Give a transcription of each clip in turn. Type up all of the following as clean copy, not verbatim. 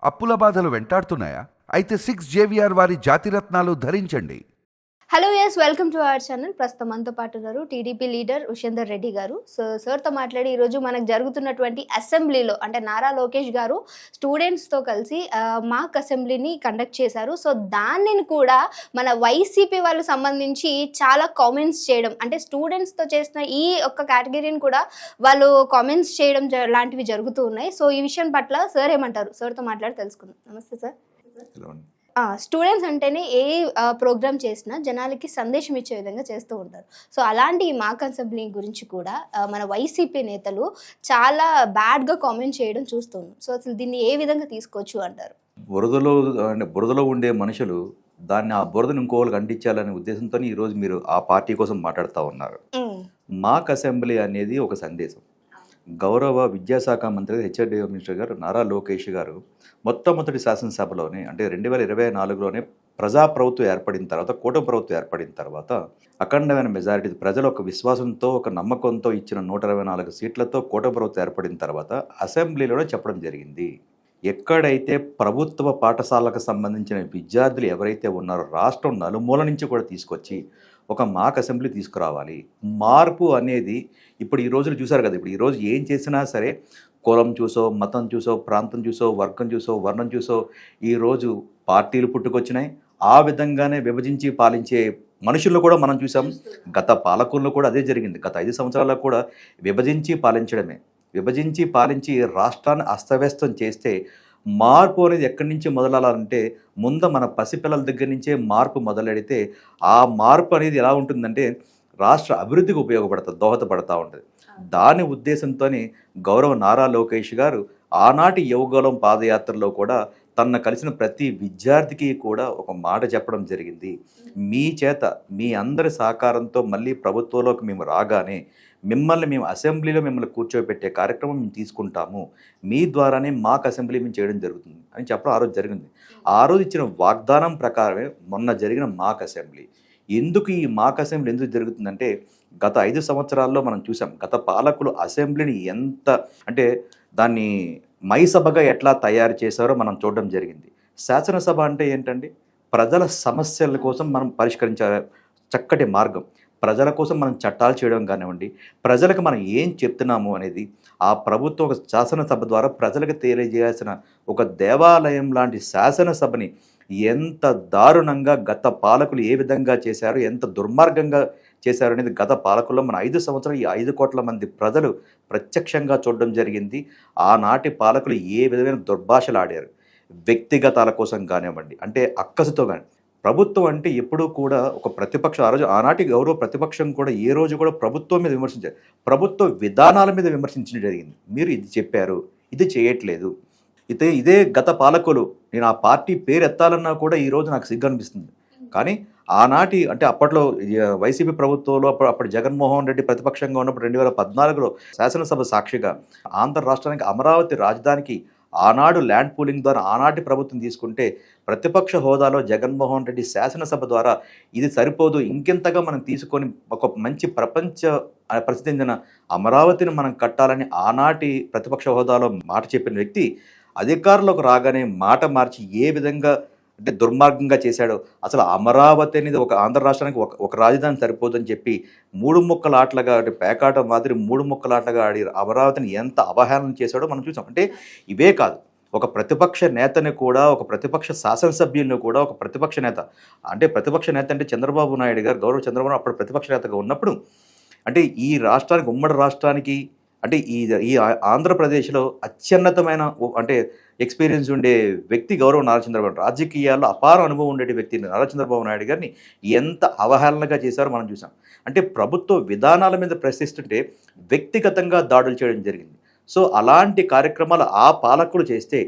అప్పుల బాధలు వెంటాడుతున్నాయా? అయితే 6 JVR వారి జాతిరత్నాలు ధరించండి. Hello welcome to our channel. ప్రస్తుతం మనతో పాటు ఉన్నారు టీడీపీ లీడర్ ఉషేందర్ రెడ్డి గారు. సార్తో మాట్లాడి ఈరోజు మనకు జరుగుతున్నటువంటి అసెంబ్లీలో అంటే నారా లోకేష్ గారు స్టూడెంట్స్తో కలిసి మాక్ అసెంబ్లీని కండక్ట్ చేశారు. సో దానిని కూడా మన వైసీపీ వాళ్ళు సంబంధించి చాలా కామెంట్స్ చేయడం, అంటే స్టూడెంట్స్తో చేసిన ఈ ఒక్క కేటగిరీని కూడా వాళ్ళు కామెంట్స్ చేయడం లాంటివి జరుగుతూ ఉన్నాయి. సో ఈ విషయం పట్ల సార్ ఏమంటారు? సార్తో మాట్లాడి తెలుసుకుందాం. నమస్తే సార్. స్టూడెంట్స్ అంటేనే ఏ ప్రోగ్రామ్ చేసినా జనాలకి సందేశం ఇచ్చే విధంగా చేస్తూ ఉంటారు. సో అలాంటి ఈ మాక్ అసెంబ్లీ గురించి కూడా మన వైసీపీ నేతలు చాలా బ్యాడ్గా కామెంట్ చేయడం చూస్తున్నాం. సో అసలు దీన్ని ఏ విధంగా తీసుకోవచ్చు అంటారు? బురదలో ఉండే మనుషులు దాన్ని ఆ బురదను ఇంకోళ్ళకి అంటించాలనే ఉద్దేశంతో ఈరోజు మీరు ఆ పార్టీ కోసం మాట్లాడుతూ ఉన్నారు. మాక్ అసెంబ్లీ అనేది ఒక సందేశం. గౌరవ విద్యాశాఖ మంత్రి హెచ్ఆర్డీ మినిస్టర్ గారు నారా లోకేష్ గారు మొట్టమొదటి శాసనసభలోనే అంటే 2024లోనే ప్రజాప్రభుత్వం ఏర్పడిన తర్వాత, కూటమి ప్రభుత్వం ఏర్పడిన తర్వాత అఖండమైన మెజారిటీ ప్రజల ఒక విశ్వాసంతో, ఒక నమ్మకంతో ఇచ్చిన 124 సీట్లతో కూటమి ప్రభుత్వం ఏర్పడిన తర్వాత అసెంబ్లీలోనే చెప్పడం జరిగింది. ఎక్కడైతే ప్రభుత్వ పాఠశాలకు సంబంధించిన విద్యార్థులు ఎవరైతే ఉన్నారో రాష్ట్రం నలుమూల నుంచి కూడా తీసుకొచ్చి ఒక మాక్ అసెంబ్లీ తీసుకురావాలి. మార్పు అనేది ఇప్పుడు ఈ రోజులు చూసారు కదా, ఇప్పుడు ఈరోజు ఏం చేసినా సరే కులం చూసో, మతం చూసో, ప్రాంతం చూసో, వర్గం చూసో, వర్ణం చూసో ఈరోజు పార్టీలు పుట్టుకొచ్చినాయి. ఆ విధంగానే విభజించి పాలించే మనుషుల్లో కూడా మనం చూసాం. గత పాలకుల్లో కూడా అదే జరిగింది. గత 5 సంవత్సరాల్లో కూడా విభజించి పాలించడమే. విభజించి పాలించి రాష్ట్రాన్ని అస్తవ్యస్తం చేస్తే మార్పు అనేది ఎక్కడి నుంచి మొదలవ్వాలంటే ముందు మన పసిపిల్లల దగ్గర నుంచే మార్పు మొదలెడితే ఆ మార్పు అనేది ఎలా ఉంటుందంటే రాష్ట్ర అభివృద్ధికి ఉపయోగపడుతుంది, దోహదపడతా ఉంటుంది. దాని ఉద్దేశంతోనే గౌరవ నారా లోకేష్ గారు ఆనాటి యువగలం పాదయాత్రలో కూడా తన కలిసిన ప్రతి విద్యార్థికి కూడా ఒక మాట చెప్పడం జరిగింది. మీ చేత, మీ అందరి సహకారంతో మళ్ళీ ప్రభుత్వంలోకి మేము రాగానే మేము అసెంబ్లీలో మిమ్మల్ని కూర్చోబెట్టే కార్యక్రమం మేము తీసుకుంటాము. మీ ద్వారానే మాకు అసెంబ్లీ మేము చేయడం జరుగుతుంది అని చెప్పడం ఆ రోజు జరిగింది. ఆ రోజు ఇచ్చిన వాగ్దానం ప్రకారమే మొన్న జరిగిన మాక్ అసెంబ్లీ. ఎందుకు ఈ మాక్ అసెంబ్లీ ఎందుకు జరుగుతుందంటే గత 5 సంవత్సరాల్లో మనం చూసాం గత పాలకులు అసెంబ్లీని ఎంత అంటే దాన్ని మైసభగా ఎట్లా తయారు చేశారో మనం చూడడం జరిగింది. శాసనసభ అంటే ఏంటండి? ప్రజల సమస్యల కోసం మనం పరిష్కరించే చక్కటి మార్గం. ప్రజల కోసం మనం చట్టాలు చేయడం కానివ్వండి, ప్రజలకు మనం ఏం చెప్తున్నాము అనేది ఆ ప్రభుత్వం ఒక శాసనసభ ద్వారా ప్రజలకు తెలియజేయాల్సిన ఒక దేవాలయం లాంటి శాసనసభని ఎంత దారుణంగా గత పాలకులు ఏ విధంగా చేశారు, ఎంత దుర్మార్గంగా చేశారు అనేది గత పాలకుల్లో మన 5 సంవత్సరాలు ఈ 5 కోట్ల మంది ప్రజలు ప్రత్యక్షంగా చూడడం జరిగింది. ఆనాటి పాలకులు ఏ విధమైన దుర్భాషలు ఆడారు, వ్యక్తిగతాల కోసం కానివ్వండి, అంటే అక్కసుతో కానీ. ప్రభుత్వం అంటే ఎప్పుడూ కూడా ఒక ప్రతిపక్షం, ఆనాటి గౌరవ ప్రతిపక్షం కూడా ఏ రోజు కూడా ప్రభుత్వం మీద విమర్శించారు, ప్రభుత్వ విధానాల మీద విమర్శించడం జరిగింది. మీరు ఇది చెప్పారు, ఇది చేయట్లేదు. ఇదే గత పాలకులు, నేను ఆ పార్టీ పేరు ఎత్తాలన్నా కూడా ఈరోజు నాకు సిగ్గు అనిపిస్తుంది. కానీ ఆనాటి అంటే అప్పట్లో వైసీపీ ప్రభుత్వంలో అప్పుడు జగన్మోహన్ రెడ్డి ప్రతిపక్షంగా ఉన్నప్పుడు 2014లో శాసనసభ సాక్షిగా ఆంధ్ర రాష్ట్రానికి అమరావతి రాజధానికి ఆనాడు ల్యాండ్ పూలింగ్ ద్వారా ఆనాటి ప్రభుత్వం తీసుకుంటే ప్రతిపక్ష హోదాలో జగన్మోహన్ రెడ్డి శాసనసభ ద్వారా ఇది సరిపోదు, ఇంకెంతగా మనం తీసుకొని ఒక మంచి ప్రపంచ ప్రసిద్ధి చెందిన అమరావతిని మనం కట్టాలని ఆనాటి ప్రతిపక్ష హోదాలో మాట చెప్పిన వ్యక్తి అధికారంలోకి రాగానే మాట మార్చి ఏ విధంగా అంటే దుర్మార్గంగా చేశాడో. అసలు అమరావతి అనేది ఒక ఆంధ్ర రాష్ట్రానికి ఒక రాజధాని సరిపోదని చెప్పి 3 ముక్కల ఆటలుగా అంటే పేకాట మాదిరి 3 ముక్కల ఆటలుగా ఆడి అమరావతిని ఎంత అవహేళన చేశాడో మనం చూసాం. అంటే ఇవే కాదు, ఒక ప్రతిపక్ష నేతని కూడా, ఒక ప్రతిపక్ష శాసనసభ్యులను కూడా, ఒక ప్రతిపక్ష నేత అంటే ప్రతిపక్ష నేత అంటే చంద్రబాబు నాయుడు గారు, గౌరవ చంద్రబాబు నాయుడు అప్పుడు ప్రతిపక్ష నేతగా ఉన్నప్పుడు అంటే ఈ రాష్ట్రానికి, ఉమ్మడి రాష్ట్రానికి అంటే ఈ ఆంధ్రప్రదేశ్లో అత్యున్నతమైన అంటే ఎక్స్పీరియన్స్ ఉండే వ్యక్తి గౌరవ నారా చంద్రబాబు నాయుడు. రాజకీయాల్లో అపార అనుభవం ఉండే వ్యక్తి నారా చంద్రబాబు నాయుడు గారిని ఎంత అవహేళనగా చేశారో మనం చూసాం. అంటే ప్రభుత్వ విధానాల మీద ప్రశ్నిస్తుంటే వ్యక్తిగతంగా దాడులు చేయడం జరిగింది. సో అలాంటి కార్యక్రమాలు ఆ పాలకులు చేస్తే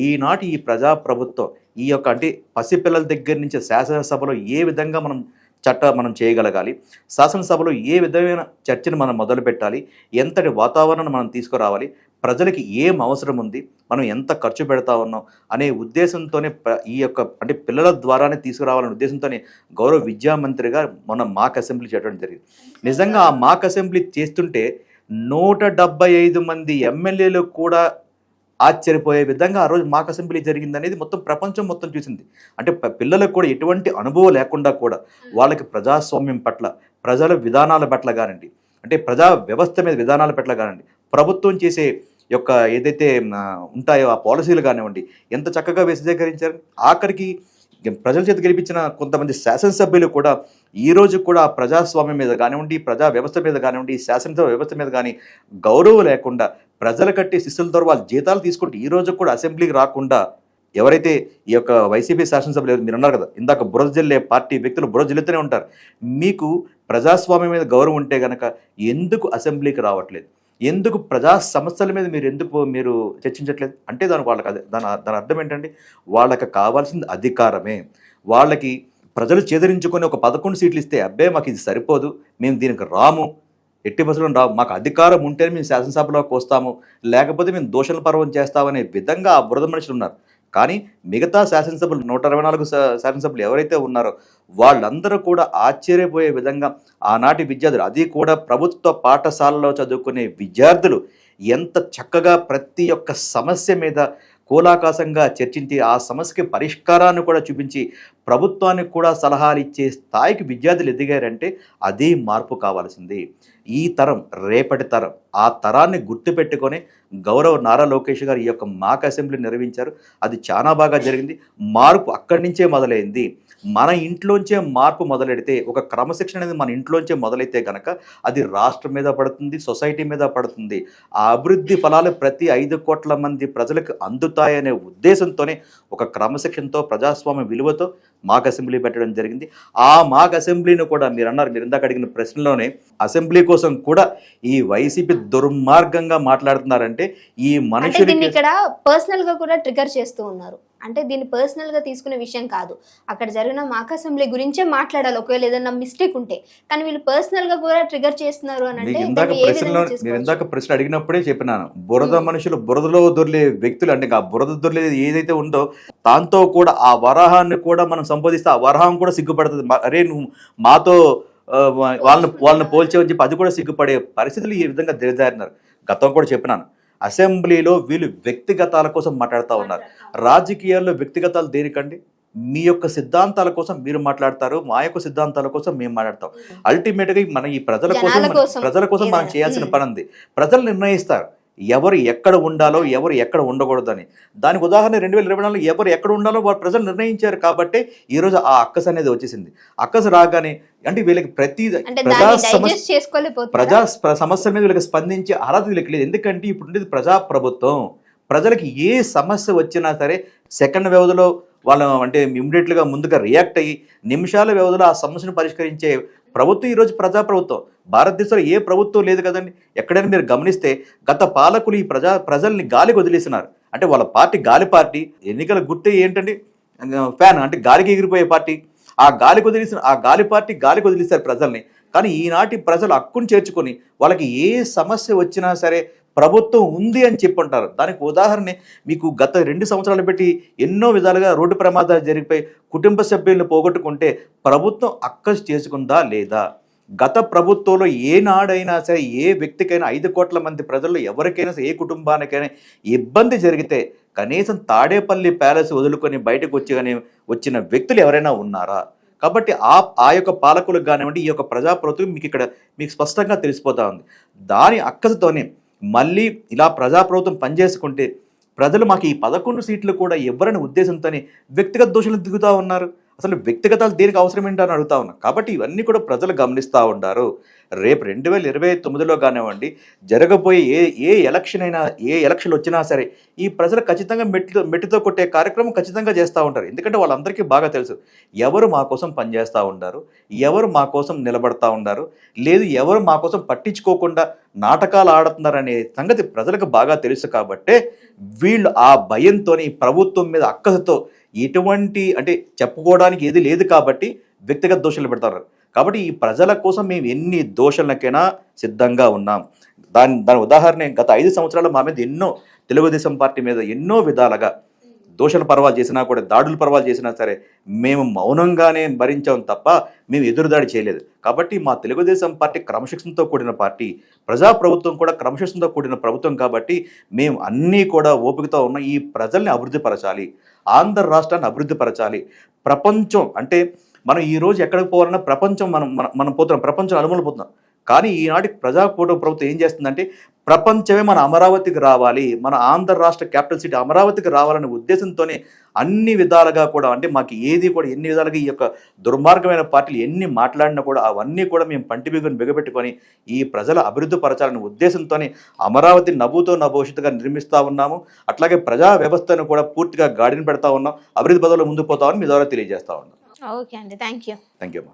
ఈనాటి ఈ ప్రజాప్రభుత్వం ఈ యొక్క అంటే పసిపిల్లల దగ్గర నుంచి శాసనసభలో ఏ విధంగా మనం చేయగలగాలి, శాసనసభలో ఏ విధమైన చర్చను మనం మొదలు పెట్టాలి, ఎంతటి వాతావరణం మనం తీసుకురావాలి, ప్రజలకి ఏం అవసరం ఉంది, మనం ఎంత ఖర్చు పెడతా ఉన్నాం అనే ఉద్దేశంతోనే ఈ యొక్క అంటే పిల్లల ద్వారానే తీసుకురావాలనే ఉద్దేశంతోనే గౌరవ విద్యామంత్రిగా మొన్న మాక్ అసెంబ్లీ చేయడం జరిగింది. నిజంగా ఆ మాక్ అసెంబ్లీ చేస్తుంటే 175 మంది ఎమ్మెల్యేలు కూడా ఆశ్చర్యపోయే విధంగా ఆ రోజు మాక్ అసెంబ్లీ జరిగింది అనేది మొత్తం ప్రపంచం మొత్తం చూసింది. అంటే పిల్లలకు కూడా ఎటువంటి అనుభవం లేకుండా కూడా వాళ్ళకి ప్రజాస్వామ్యం పట్ల, ప్రజల విధానాల పట్ల కానివ్వండి, అంటే ప్రజా వ్యవస్థ మీద విధానాల పట్ల కానివ్వండి, ప్రభుత్వం చేసే యొక్క ఏదైతే ఉంటాయో ఆ పాలసీలు కానివ్వండి ఎంత చక్కగా విశదీకరించారు. ఆఖరికి ప్రజల చేత గెలిపించిన కొంతమంది శాసనసభ్యులు కూడా ఈ రోజు కూడా ప్రజాస్వామ్యం మీద కానివ్వండి, ప్రజా వ్యవస్థ మీద కానివ్వండి, శాసనసభ వ్యవస్థ మీద కానీ గౌరవం లేకుండా ప్రజలు కట్టే శిస్తుల ద్వారా వాళ్ళ జీతాలు తీసుకుంటే ఈ రోజు కూడా అసెంబ్లీకి రాకుండా ఎవరైతే ఈ యొక్క వైసీపీ శాసనసభ్యులు మీరు అన్నారు కదా, ఇందాక బురద జల్లే పార్టీ వ్యక్తులు బురద జల్లుతూనే ఉంటారు. మీకు ప్రజాస్వామ్యం మీద గౌరవం ఉంటే గనక ఎందుకు అసెంబ్లీకి రావట్లేదు? ఎందుకు ప్రజా సమస్యల మీద మీరు చర్చించట్లేదు? అంటే వాళ్ళకి దాని అర్థం ఏంటండి? వాళ్ళకి కావాల్సింది అధికారమే. వాళ్ళకి ప్రజలు చేదరించుకొని ఒక 11 సీట్లు ఇస్తే అబ్బే మాకు ఇది సరిపోదు, మేము దీనికి రాము, ఎట్టి బస్సులో రాము, మాకు అధికారం ఉంటేనే మేము శాసనసభలోకి వస్తాము, లేకపోతే మేము దోషణ పర్వం చేస్తామనే విధంగా ఆ బురద మనుషులు ఉన్నారు. కానీ మిగతా శాసనసభలు 124 శాసనసభ్యులు ఎవరైతే ఉన్నారో వాళ్ళందరూ కూడా ఆశ్చర్యపోయే విధంగా ఆనాటి విద్యార్థులు, అది కూడా ప్రభుత్వ పాఠశాలలో చదువుకునే విద్యార్థులు ఎంత చక్కగా ప్రతి ఒక్క సమస్య మీద కూలాకాశంగా చర్చించి ఆ సమస్యకి పరిష్కారాన్ని కూడా చూపించి ప్రభుత్వానికి కూడా సలహాలు ఇచ్చే స్థాయికి విద్యార్థులు ఎదిగారంటే అది మార్పు కావాల్సింది. ఈ తరం, రేపటి తరం, ఆ తరాన్ని గుర్తుపెట్టుకొని గౌరవ నారా లోకేష్ గారు ఈ యొక్క మాక్ అసెంబ్లీ నిర్వహించారు. అది చాలా బాగా జరిగింది. మార్పు అక్కడి నుంచే మొదలైంది. మన ఇంట్లోంచే మార్పు మొదలెడితే, ఒక క్రమశిక్షణ అనేది మన ఇంట్లోంచే మొదలైతే కనుక అది రాష్ట్రం మీద పడుతుంది, సొసైటీ మీద పడుతుంది. ఆ అభివృద్ధి ఫలాలు ప్రతి 5 కోట్ల మంది ప్రజలకు అందుతాయనే ఉద్దేశంతోనే ఒక క్రమశిక్షణతో, ప్రజాస్వామ్య విలువతో మాక్ అసెంబ్లీ పెట్టడం జరిగింది. ఆ మాక్ అసెంబ్లీని కూడా మీరు అన్నారు, మీరు ఇందాక అడిగిన ప్రశ్నలోనే అసెంబ్లీ కోసం కూడా ఈ వైసీపీ దుర్మార్గంగా మాట్లాడుతున్నారంటే ఈ మనుషులు ఇక్కడ పర్సనల్ గా కూడా ట్రిగర్ చేస్తూ ఉన్నారు. అంటే దీన్ని పర్సనల్ గా తీసుకునే విషయం కాదు, అక్కడ జరిగిన మాక్ అసెంబ్లీ గురించే మాట్లాడాలి ఒకవేళ ఏదైనా మిస్టేక్ ఉంటే. కానీ వీళ్ళు పర్సనల్ గా కూడా ట్రిగర్ చేస్తున్నారు అని అంటే మీరు ఇందాక ప్రశ్న అడిగినప్పుడే చెప్పినాను, బురద మనుషులు, బురదలో దొర్లే వ్యక్తులు, అంటే ఆ బురద దొర్లేది ఏదైతే ఉందో దాంతో కూడా ఆ వరాహాన్ని కూడా మనం సంబోధిస్తే ఆ వరాహం కూడా సిగ్గుపడుతుంది. అరే నువ్వు మాతో వాళ్ళని పోల్చేవని చెప్పి అది కూడా సిగ్గుపడే పరిస్థితులు ఈ విధంగా దిగజారినారు. గతం కూడా చెప్పినాను, అసెంబ్లీలో వీళ్ళు వ్యక్తిగతాల కోసం మాట్లాడుతూ ఉన్నారు. రాజకీయాల్లో వ్యక్తిగతాలు దేనికండి? మీ యొక్క సిద్ధాంతాల కోసం మీరు మాట్లాడతారు, మా యొక్క సిద్ధాంతాల కోసం మేము మాట్లాడతాం. అల్టిమేట్గా మన ఈ ప్రజల కోసం మనం చేయాల్సిన పని ఉంది. ప్రజలు నిర్ణయిస్తారు ఎవరు ఎక్కడ ఉండాలో, ఎవరు ఎక్కడ ఉండకూడదని. దానికి ఉదాహరణ 2024 ఎవరు ఎక్కడ ఉండాలో వారు ప్రజలు నిర్ణయించారు. కాబట్టి ఈరోజు ఆ అక్కస్ అనేది వచ్చేసింది. అక్కస్ రాగానే అంటే వీళ్ళకి ప్రజా సమస్యల మీద వీళ్ళకి స్పందించే అర్హత వీళ్ళకి లేదు. ఎందుకంటే ఇప్పుడు ఉండేది ప్రజాప్రభుత్వం. ప్రజలకి ఏ సమస్య వచ్చినా సరే సెకండ్ వ్యవధిలో వాళ్ళు అంటే ఇమ్మీడియట్గా ముందుగా రియాక్ట్ అయ్యి నిమిషాల వ్యవధిలో ఆ సమస్యను పరిష్కరించే ప్రభుత్వం ఈరోజు ప్రజాప్రభుత్వం. భారతదేశంలో ఏ ప్రభుత్వం లేదు కదండి. ఎక్కడైనా మీరు గమనిస్తే గత పాలకులు ఈ ప్రజల్ని గాలికి వదిలేసినారు. అంటే వాళ్ళ పార్టీ గాలి పార్టీ. ఎన్నికల గుర్తే ఏంటండి? ఫ్యాన్, అంటే గాలికి ఎగిరిపోయే పార్టీ. ఆ గాలికి వదిలేశారు ప్రజల్ని. కానీ ఈనాటి ప్రజలు హక్కును చేర్చుకొని వాళ్ళకి ఏ సమస్య వచ్చినా సరే ప్రభుత్వం ఉంది అని చెప్పుంటారు. దానికి ఉదాహరణ మీకు గత 2 సంవత్సరాలు పెట్టి ఎన్నో విధాలుగా రోడ్డు ప్రమాదాలు జరిగిపోయి కుటుంబ సభ్యులను పోగొట్టుకుంటే ప్రభుత్వం అక్కస్ చేసుకుందా లేదా? గత ప్రభుత్వంలో ఏనాడైనా సరే ఏ వ్యక్తికైనా 5 కోట్ల మంది ప్రజల్లో ఎవరికైనా ఏ కుటుంబానికైనా ఇబ్బంది జరిగితే కనీసం తాడేపల్లి ప్యాలెస్ వదులుకొని బయటకు వచ్చిన వ్యక్తులు ఎవరైనా ఉన్నారా? కాబట్టి ఆ యొక్క పాలకులకు కానివ్వండి, ఈ యొక్క ప్రజాప్రభుత్వం మీకు స్పష్టంగా తెలిసిపోతా ఉంది. దాని అక్కసతోనే మళ్ళీ ఇలా ప్రజాప్రభుత్వం పనిచేసుకుంటే ప్రజలు మాకు ఈ 11 సీట్లు కూడా ఎవరని ఉద్దేశంతోనే వ్యక్తిగత దోషులు దిగుతూ ఉన్నారు. అసలు వ్యక్తిగతాలు దేనికి అవసరం ఏంటని అడుగుతా ఉన్నా. కాబట్టి ఇవన్నీ కూడా ప్రజలు గమనిస్తూ ఉంటారు. రేపు 2029లో కానివ్వండి, జరగబోయే ఏ ఎలక్షన్ వచ్చినా సరే ఈ ప్రజలు ఖచ్చితంగా మెట్టితో కొట్టే కార్యక్రమం ఖచ్చితంగా చేస్తూ ఉంటారు. ఎందుకంటే వాళ్ళందరికీ బాగా తెలుసు ఎవరు మా కోసం పనిచేస్తూ ఉంటారు, ఎవరు మా కోసం నిలబడతా ఉన్నారు, లేదు ఎవరు మా కోసం పట్టించుకోకుండా నాటకాలు ఆడుతున్నారనే సంగతి ప్రజలకు బాగా తెలుసు. కాబట్టే వీళ్ళు ఆ భయంతో ప్రభుత్వం మీద అక్కసతో ఎటువంటి అంటే చెప్పుకోవడానికి ఏది లేదు కాబట్టి వ్యక్తిగత దోషాలు పెడతారు. కాబట్టి ఈ ప్రజల కోసం మేము ఎన్ని దోషాలకైనా సిద్ధంగా ఉన్నాం. దాని ఉదాహరణ గత 5 సంవత్సరాలు మా మీద ఎన్నో తెలుగుదేశం పార్టీ మీద ఎన్నో విధాలుగా దోషణ పర్వాలు చేసినా కూడా, దాడులు పర్వాలు చేసినా సరే మేము మౌనంగానే భరించాం తప్ప మేము ఎదురుదాడి చేయలేదు. కాబట్టి మా తెలుగుదేశం పార్టీ క్రమశిక్షణతో కూడిన పార్టీ, ప్రజాప్రభుత్వం కూడా క్రమశిక్షణతో కూడిన ప్రభుత్వం. కాబట్టి మేము అన్నీ కూడా ఓపికతో ఉన్న ఈ ప్రజల్ని అభివృద్ధి పరచాలి, ఆంధ్ర రాష్ట్రాన్ని అభివృద్ధి పరచాలి. ప్రపంచం అంటే మనం ఈ రోజు ఎక్కడికి పోవాలన్నా ప్రపంచం మనం పోతున్నాం, ప్రపంచం అనుమతులు పోతున్నాం. కానీ ఈనాటి ప్రజాకూటమి ప్రభుత్వం ఏం చేస్తుందంటే ప్రపంచమే మన అమరావతికి రావాలి, మన ఆంధ్ర రాష్ట్ర క్యాపిటల్ సిటీ అమరావతికి రావాలనే ఉద్దేశంతోనే అన్ని విధాలుగా కూడా, అంటే మాకు ఏది కూడా ఎన్ని విధాలుగా ఈ యొక్క దుర్మార్గమైన పార్టీలు ఎన్ని మాట్లాడినా కూడా అవన్నీ కూడా మేము పంటి బిగపెట్టుకొని ఈ ప్రజల అభివృద్ధి పరచాలనే ఉద్దేశంతోనే అమరావతి నవ్వుతో భవిష్యత్తుగా నిర్మిస్తూ ఉన్నాము. అట్లాగే ప్రజా వ్యవస్థను కూడా పూర్తిగా గాడిని పెడతా ఉన్నాం, అభివృద్ధి పదవుల్లో ముందుకు పోతామని మీ ద్వారా తెలియజేస్తా ఉన్నాం. ఓకే అండి, థ్యాంక్ యూ. థ్యాంక్ యూ అమ్మా.